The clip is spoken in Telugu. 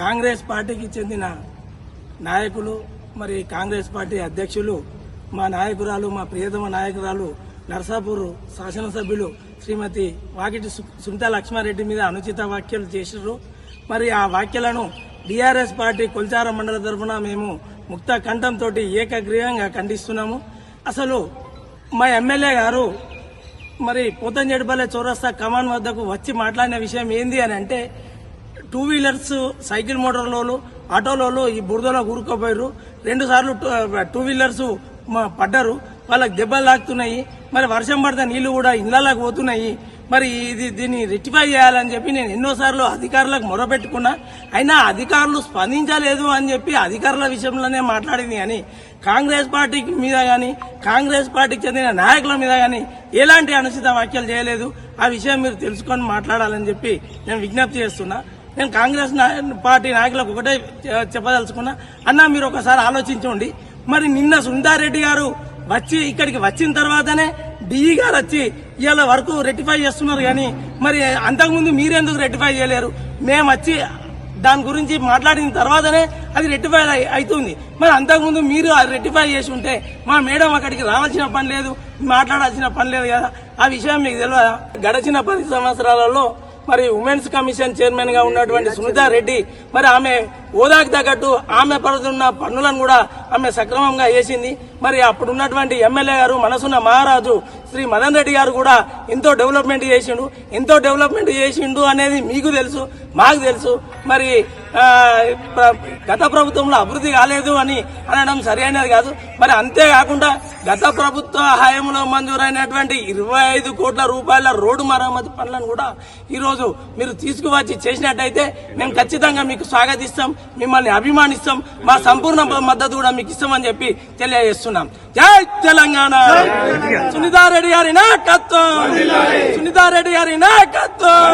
కాంగ్రెస్ పార్టీకి చెందిన నాయకులు మరి కాంగ్రెస్ పార్టీ అధ్యక్షులు మా నాయకురాలు మా ప్రియతమ నాయకురాలు నర్సాపూర్ శాసనసభ్యులు శ్రీమతి వాకిటి సునీతా లక్ష్మారెడ్డి మీద అనుచిత వ్యాఖ్యలు చేశారు. మరి ఆ వ్యాఖ్యలను బీఆర్ఎస్ పార్టీ కొల్చారం మండల తరఫున మేము ముక్త కంఠంతో ఏకగ్రీవంగా ఖండిస్తున్నాము. అసలు మా ఎమ్మెల్యే గారు మరి పోతంజేడుపల్లె చౌరస్తా కమాన్ వద్దకు వచ్చి మాట్లాడిన విషయం ఏంది అని అంటే, 2 వీలర్స్ సైకిల్ మోటార్లు ఆటోలలో ఈ బురదలో కూరుకుపోయారు. 2 సార్లు 2 వీలర్స్ పడ్డారు, వాళ్ళకి దెబ్బలు తాకుతున్నాయి. మరి వర్షం పడితే నీళ్లు కూడా ఇళ్లలోకి పోతున్నాయి. మరి దీన్ని రెక్టిఫై చేయాలని చెప్పి నేను ఎన్నోసార్లు అధికారులకు మొరపెట్టుకున్నా. అయినా అధికారులు స్పందించలేదు అని చెప్పి అధికారుల విషయంలోనే మాట్లాడింది కానీ కాంగ్రెస్ పార్టీ మీద కానీ కాంగ్రెస్ పార్టీకి చెందిన నాయకుల మీద కానీ ఎలాంటి అనుచిత వ్యాఖ్యలు చేయలేదు. ఆ విషయం మీరు తెలుసుకొని మాట్లాడాలని చెప్పి నేను విజ్ఞప్తి చేస్తున్నా. నేను కాంగ్రెస్ పార్టీ నాయకులకు ఒకటే చెప్పదలుచుకున్నా, అన్నా మీరు ఒకసారి ఆలోచించండి. మరి నిన్న సునీతారెడ్డి గారు వచ్చి ఇక్కడికి వచ్చిన తర్వాతనే డిఈ గారు వచ్చి ఇవాళ వరకు రెక్టిఫై చేస్తున్నారు. కానీ మరి అంతకుముందు మీరెందుకు రెక్టిఫై చేయలేరు? మేము వచ్చి దాని గురించి మాట్లాడిన తర్వాతనే అది రెక్టిఫై అవుతుంది. మరి అంతకుముందు మీరు అది రెక్టిఫై చేసి ఉంటే మా మేడం అక్కడికి రావాల్సిన పని లేదు, మాట్లాడాల్సిన పని లేదు కదా. ఆ విషయం మీకు తెలియదా? గడిచిన 10 సంవత్సరాలలో మరి ఉమెన్స్ కమిషన్ చైర్మన్ గా ఉన్నటువంటి సునీతారెడ్డి మరి ఆమె హోదాకు తగ్గట్టు ఆమె పడుతున్న పన్నులను కూడా ఆమె సక్రమంగా చేసింది. మరి అప్పుడున్నటువంటి ఎమ్మెల్యే గారు మనసున్న మహారాజు శ్రీ మదన్ రెడ్డి గారు కూడా ఎంతో డెవలప్మెంట్ చేసిండు అనేది మీకు తెలుసు, మాకు తెలుసు. మరి గత ప్రభుత్వంలో అభివృద్ధి కాలేదు అని అనడం సరైనది కాదు. మరి అంతేకాకుండా గత ప్రభుత్వ హయాంలో మంజూరైనటువంటి 25 కోట్ల రూపాయల రోడ్డు మరమ్మతు పనులను కూడా ఈరోజు మీరు తీసుకువచ్చి చేసినట్టయితే మేము ఖచ్చితంగా మీకు స్వాగతిస్తాం, మిమ్మల్ని అభిమానిస్తాం, మా సంపూర్ణ మద్దతు కూడా మీకు ఇస్తామని చెప్పి తెలియజేస్తున్నాం. జై తెలంగాణ! సునీతారెడ్డి గారి నాయకత్వం! సునీతారెడ్డి గారి నాయకత్వం!